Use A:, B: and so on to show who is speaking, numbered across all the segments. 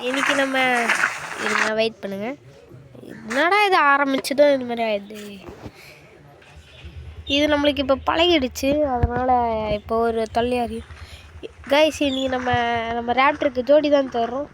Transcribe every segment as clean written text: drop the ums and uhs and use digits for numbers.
A: இன்னைக்கு நம்ம இருங்க வெயிட் பண்ணுங்க. என்னடா இது ஆரம்பிச்சதும் இது மாதிரி ஆயிடுது. இது நம்மளுக்கு இப்போ பழகிடுச்சு, அதனால் இப்போ ஒரு தொல்லையாரி கைஸ். இன்னைக்கு நம்ம ரேப்டருக்கு ஜோடி தான் தர்றோம்.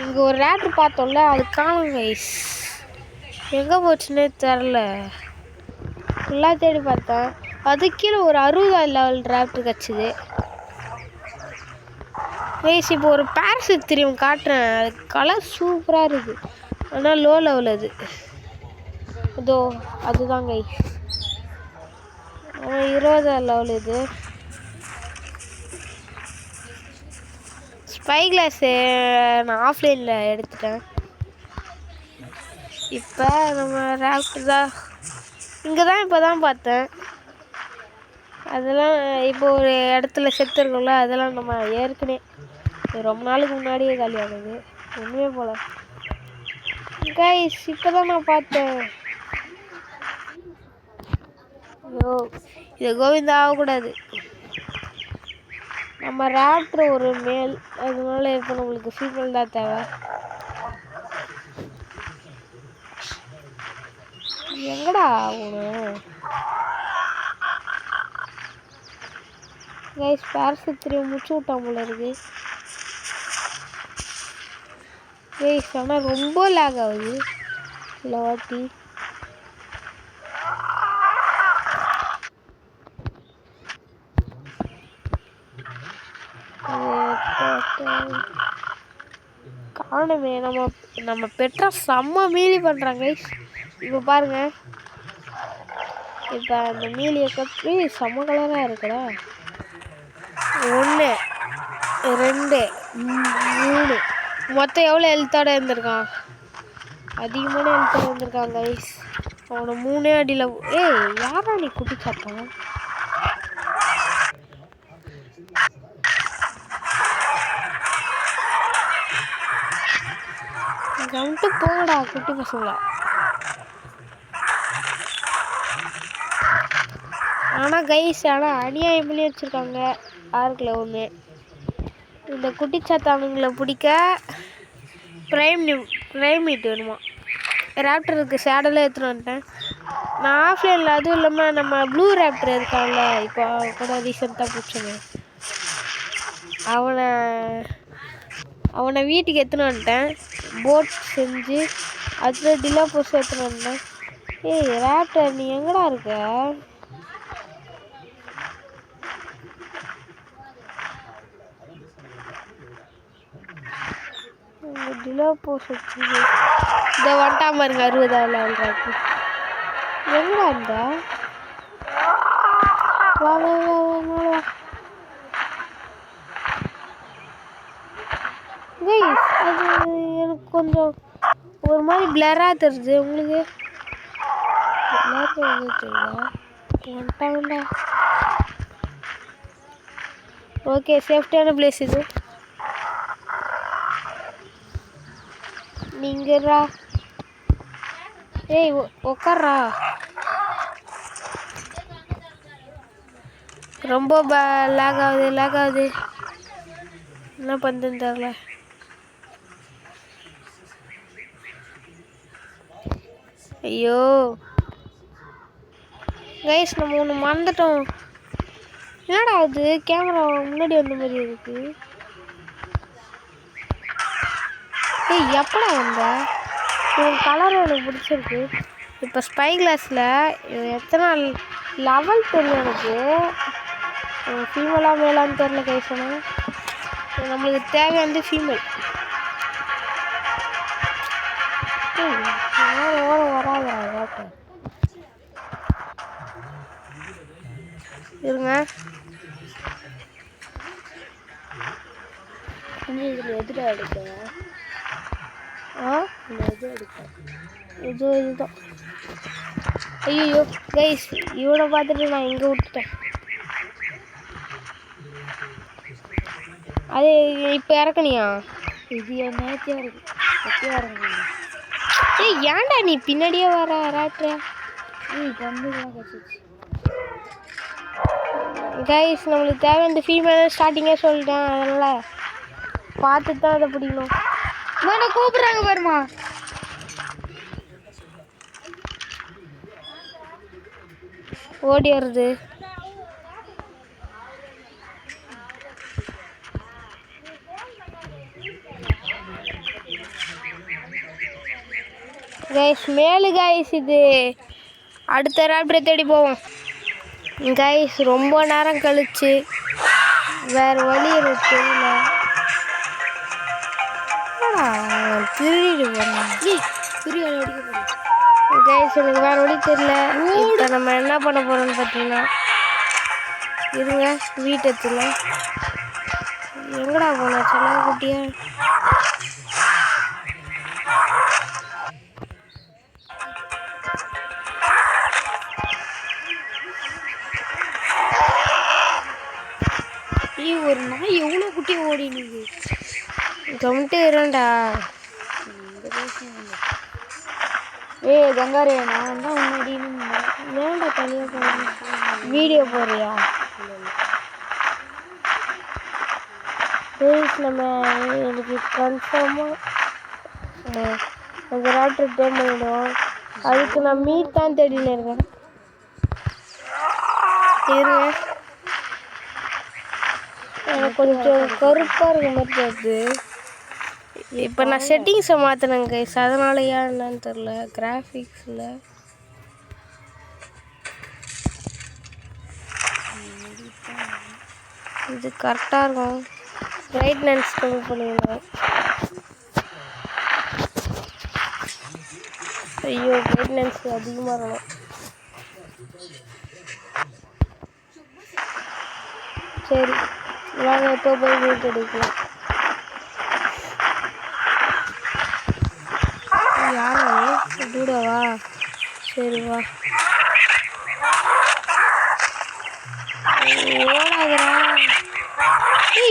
A: இங்கே ஒரு ரேப்டர் பார்த்தோம்ல, அது காணும் கைஸ். எங்கே போச்சுன்னே தெரில. ஃபுல்லாக தேடி பார்த்தேன். அது கீழே ஒரு 60 லெவல் ரேப்டர் கிடச்சிது கைஸ். இப்போ ஒரு பேரசூட் தெரியும் காட்டுறேன். அது கலர் சூப்பராக இருக்குது, ஆனால் லோ லெவல் அது. இதோ அதுதான் கைஸ், 20 லெவல். இது ஸ்பை கிளாஸு நான் ஆஃப்லைனில் எடுத்துட்டேன். இப்போ நம்ம ரேப்டர் தான் இங்கே தான் இப்போ தான் பார்த்தேன். அதெல்லாம் இப்போ ஒரு இடத்துல செத்து இருக்கும்ல, அதெல்லாம் நம்ம ஏற்கனவே ரொம்ப நாளுக்கு முன்னாடியே காலியானது. ஒன்றுமே போல கைஸ், இப்போ தான் நான் பார்த்தேன். ஐயோ, இது கோவிந்தா ஆகக்கூடாது. நம்ம ரேப்டர் ஒரு மேல், அதனால இப்போ நம்மளுக்கு ஃபீமேல் தான் தேவை. எங்கடா ஆகணும் கைஸ்? பேரசூட் தெரியும் முடிச்சு விட்டான் போல இருக்கு கைஸ். ஆனால் ரொம்ப லேக் ஆகுது இல்லை வாட்டி. காணுமே. நம்ம பெற்றா செம்ம மீலி பண்ணுறாங்க கைஸ். இப்போ பாருங்க, இப்போ அந்த மீலியை கப்பி செம்ம கலராக இருக்குடா. 1 2 3 மொத்தம் எவ்வளோ ஹெல்த்தோட இருந்திருக்கான்? அதிகமான ஹெல்த்தோட இருந்திருக்கான் கைஸ். அவனை 3 அடியில். ஏய், யாரா நீ குட்டி சாப்பான்? கவுண்ட்டு போங்கடா குட்டி பசங்களா. ஆனால் கைஸ், ஆனால் அநியாயம் பண்ணி வச்சுருக்காங்க. ஆறுக்குள்ள ஒன்று இந்த குட்டிச்சாத்தானுங்களை பிடிக்க ப்ரைம் மீட் வேணுமா? ரேப்டருக்கு சேடெல்லாம் எடுத்துகிட்டு வந்துட்டேன் நான் ஆஃப்லைனில். அதுவும் இல்லாமல் நம்ம ப்ளூ ரேப்டர் இருக்கான்ல, இப்போ கூட ரீசெண்டாக பிடிச்சது, அவனை வீட்டுக்கு எடுத்துன்னு வந்துட்டேன். போட் செஞ்சு அதில் டிலோபோஸ் எடுத்துன்னு வந்தேன். ஏய் ரேப்டர், நீ எங்கடா இருக்க? டிலோபோஸ் வச்சு இதை வந்துட்டாம இருங்க. 60 லெவல் ரேப்டர் எங்கடா இருந்தா? வா வா வா வா. கைஸ், அது எனக்கு கொஞ்சம் ஒரு மாதிரி பிளராக தெரியுது. உங்களுக்கு தெரியுதா? ஓகே, சேஃப்டியான பிளேஸ் இது. நீங்கடா, ஏய் உக்கார்றா. ரொம்ப லேக் ஆகுது. என்ன பண்ணுறதுன்னு தெரில. ஐயோ கைஸ், நம்ம ஒன்று மறந்துட்டோம். என்னடா அது கேமரா முன்னாடி வந்த மாதிரி இருக்கு. ஏய், எப்படா வந்த? உன் கலர் எனக்கு பிடிச்சிருக்கு. இப்போ ஸ்பை கிளாஸில் எத்தனை லெவல் தெரியும் எனக்கு. ஃபீமேலாக மேலான்னு தெரில கைஸ். நம்மளுக்கு தேவையானது ஃபீமேல். வராது இருங்க. இதில் எதிர எடுக்க இதுதான். ஐயோ கைஸ், இவனை பார்த்துட்டு நான் இங்கே விட்டுட்டேன். அது இப்போ இறக்கணியா? இது நேர்த்தியாக இருக்கு. எப்படியா இறங்க? ஏய், ஏன்டா நீ பின்னாடியே வர ரேப்டர்? கைஸ், நம்மளுக்கு தேவை இந்த ஃபீமேல் ஸ்டார்டிங்கே சொல்லிட்டேன். அதனால் பார்த்துட்டு தான் அதை பிடிக்கணும்.
B: கூப்பிடுறாங்க பாருமா.
A: ஓடி வருது. கைஸ் மேலு கைஸ், இது அடுத்த ராப்டரை தேடி போவோம் கைஸ். ரொம்ப நேரம் கழிச்சு வேற வழி எனக்கு தெரியல. திருடிட்டு கைஸ், எனக்கு வேற வழி தெரியல. இப்போ நம்ம என்ன பண்ண போறோம்னு பார்த்தீங்கன்னா, இருங்க வீட்டத்துல எங்கடா போன சொன்னா குட்டியா?
B: ஒரு நாய் எவ்வளோ குட்டி ஓடினுது.
A: கம்மிட்டு இருண்டா.
B: கங்காரே, நான் தான் முன்னாடி
A: ஏன்டா தனியாக போகிறேன்? வீடியோ போடுறியா? ப்ளீஸ் நம்ம எனக்கு கன்ஃபார்மாக அந்த ராப்டர் டேம் பண்ணிவிடுவோம். அதுக்கு நான் மீட் தான் தேடின்னு இருக்கேன். இருங்க, எனக்கு கொஞ்சம் கருப்பாக இருக்க மாதிரி தெரியுது. இப்போ நான் செட்டிங்ஸை மாற்றினேங்க கைஸ், அதனாலயா என்னன்னு தெரில. கிராஃபிக்ஸில் இது கரெக்டாக இருக்கும். பிரைட்னஸ் கம்மி பண்ணிடுவேன். ஐயோ, பிரைட்னஸ் அதிகமாக இருக்கணும். சரி வாங்க, இப்போ போய் வீட்டு எடுக்கலாம். யாரு டூடாவா? சரி வா. ஓடாதரா.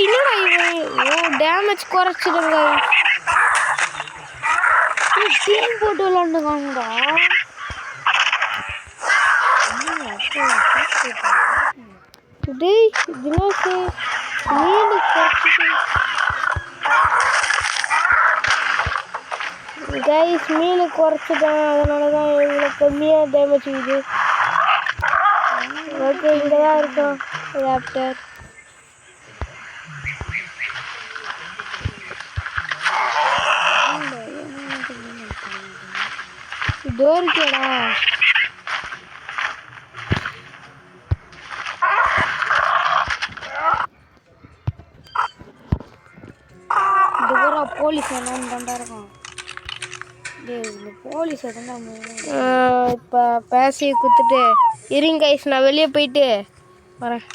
A: என்னடா இவன்? ஓ, டேமேஜ் குறைச்சிடுங்க.
B: டீம் போட்டு விளாண்டுக்காங்கடா.
A: டேய் தினேஷ், மீன் குறைச்சிட்டு கைஸ், மீன் குறைச்சிட்டேன். அதனால தான் இவ்வளோ கம்மியாக டேமேஜ் ஆகுது. ஓகே, இங்கே தான் இருக்கோம் ராப்டர். டோர் கேடா.
B: போலீஸ் என்னன்னு தாண்டா இருக்கும். இந்த போலீஸ்
A: இப்போ பேசி குத்துட்டு இருங்க கைஸ், நான் வெளியே போயிட்டு வரேன்.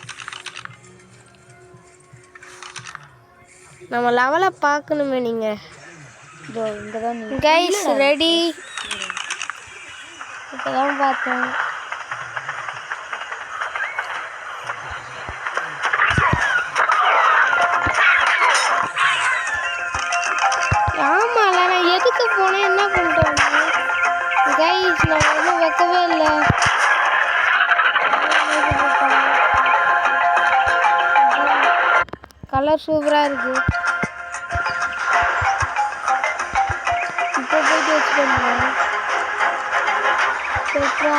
A: நம்ம லெவலை பார்க்கணுமே நீங்கள். Guys ready? இப்போ தான் பார்த்தேன். ஆமாம்ல, நான் எதுக்கு போனேன், என்ன பண்ணுறேன் கைஸ்? நான் ஒன்றும் வைக்கவே இல்லை. கலர் சூப்பராக இருக்கு. இப்போ போயிட்டு வச்சுக்கோங்க. சூப்பரா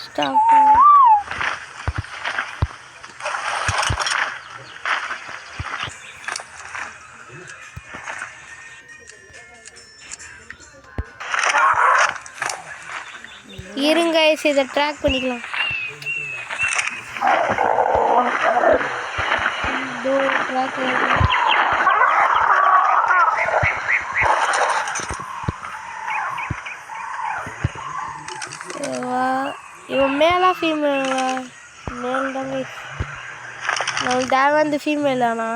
A: ஸ்டாப். இருங்க இதை ட்ராக் பண்ணிக்கலாம். ட்ராக் இவன் மேலா ஃபீமேலா? மேல் தாங்க. நம்மளுக்கு தேவை வந்து ஃபீமேல் ஆனா.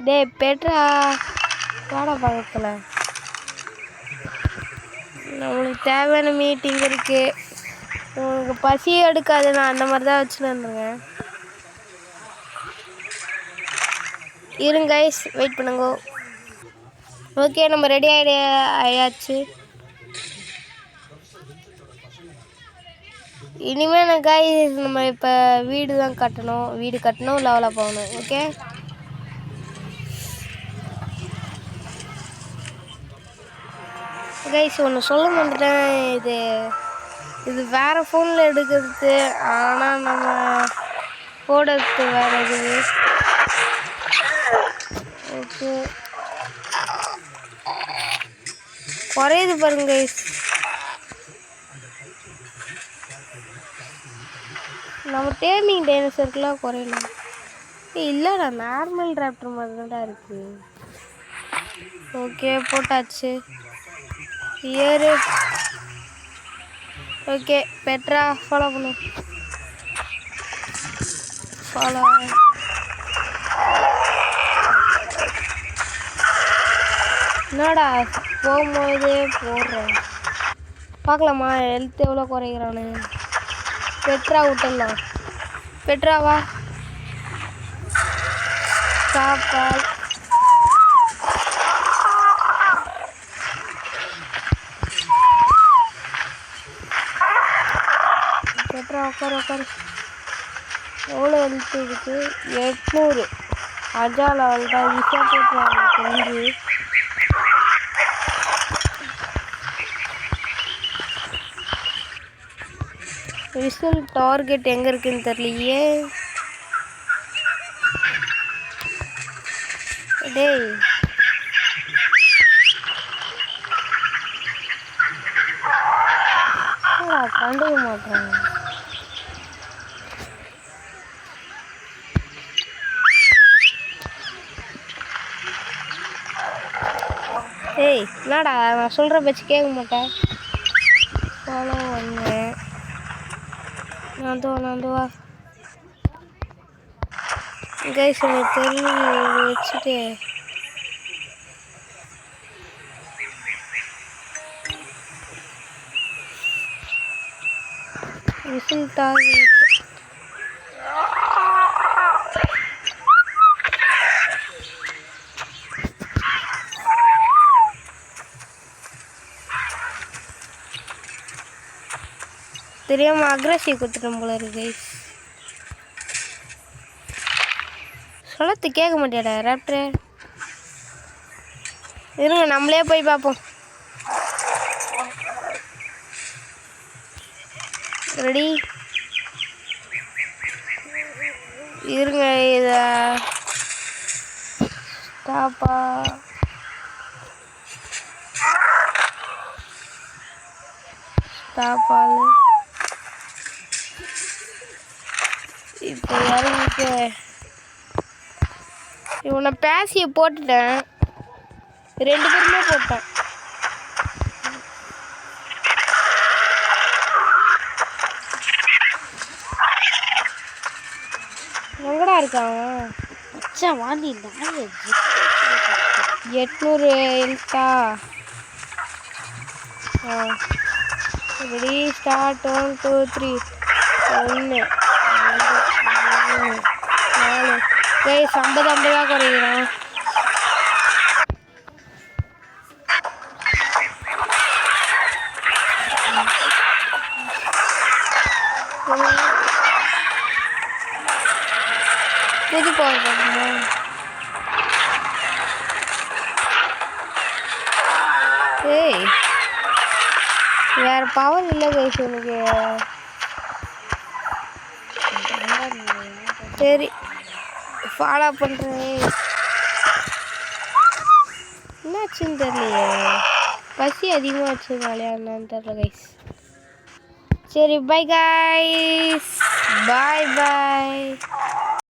A: டே பெட்ரா வாடா பக்கத்தில். நம்மளுக்கு தேவையான மீட்டிங் இருக்கு. உங்களுக்கு பசி எடுக்காது, நான் அந்த மாதிரி தான் வச்சுன்னு இருந்தேங்க. இருங்க கைஸ், வெயிட் பண்ணுங்க. ஓகே, நம்ம ரெடி ஆயாச்சு. இனிமேல் கைஸ் நம்ம இப்போ வீடு தான் கட்டணும். வீடு கட்டணும், லெவலாக போகணும். ஓகே கைஸ், ஒன்று சொல்ல மாட்டேன். இது வேறு ஃபோனில் எடுக்கிறது, ஆனால் நம்ம போடுறது வேறு இது. ஓகே, குறையுது பாருங்க கைஸ். நம்ம டேமிங் டைனோசருக்குலாம் குறையலாம். இல்லைடா, நார்மல் ராப்டர் மாதிரி தான்டா இருக்குது. ஓகே, போட்டாச்சு. ஏறு. ஓகே, பெட்ரா ஃபாலோ பண்ணு. ஃபாலோ. என்னடா போகும்போதே போடுறேன். பார்க்கலாமா ஹெல்த் எவ்வளோ குறைக்கிறானு. பெட்ரா விட்டுடலாம். பெட்ராவா சாப்பாடு. பெட்ரா உட்காரு. எவ்வளோ ஹெல்த் இருக்கு? 800. அஜா லெவல் தான். ஈஸியாக போட்டுருவாங்க தெரிஞ்சு. விசில் டார்கெட் எங்கே இருக்குன்னு தெரியலையே. டேய், கண்டுக்க மாட்டேன். ஏய், என்னடா நான் சொல்கிற பச்சு கேட்க மாட்டேன். ஃபாலோ பண்ணேன். நான் வா கைஸ். எனக்கு தெரிஞ்சு வச்சுட்டு விசில் டார்கெட். தெரியாம அக்ரஸிவ் கொடுத்துட்டோம் போல இருக்கு கைஸ். சொல்லத்து கேட்க மாட்டியாடா ராப்டர். இருங்க, நம்மளே போய் பார்ப்போம். ரெடி? இருங்க, இத ஸ்டாப்பா. ஸ்டாப்பால் இப்போ இறங்கிட்டு இவனை பேசிய போட்டுட்டேன். 2 பேருமே போட்டேன். எங்கடா இருக்கான்?
B: அச்சா வாண்டி
A: 800 எழுத்தா. Ready start. 1 2 3. 1 2 3 4. கைஸ் 50 குறைகிறான். புது பவர் பண்ணுமா? ஏய், வேற பவர் இல்லை கைஸ் எனக்கு. சரி, ஃபாலோ பண்ணுறேன். என்னாச்சுன்னு தெரியலையே. பசி அதிகமாக வச்சுருக்காளையா என்னன்னு தெரியல கைஸ். சரி, பை கைஸ். பாய்.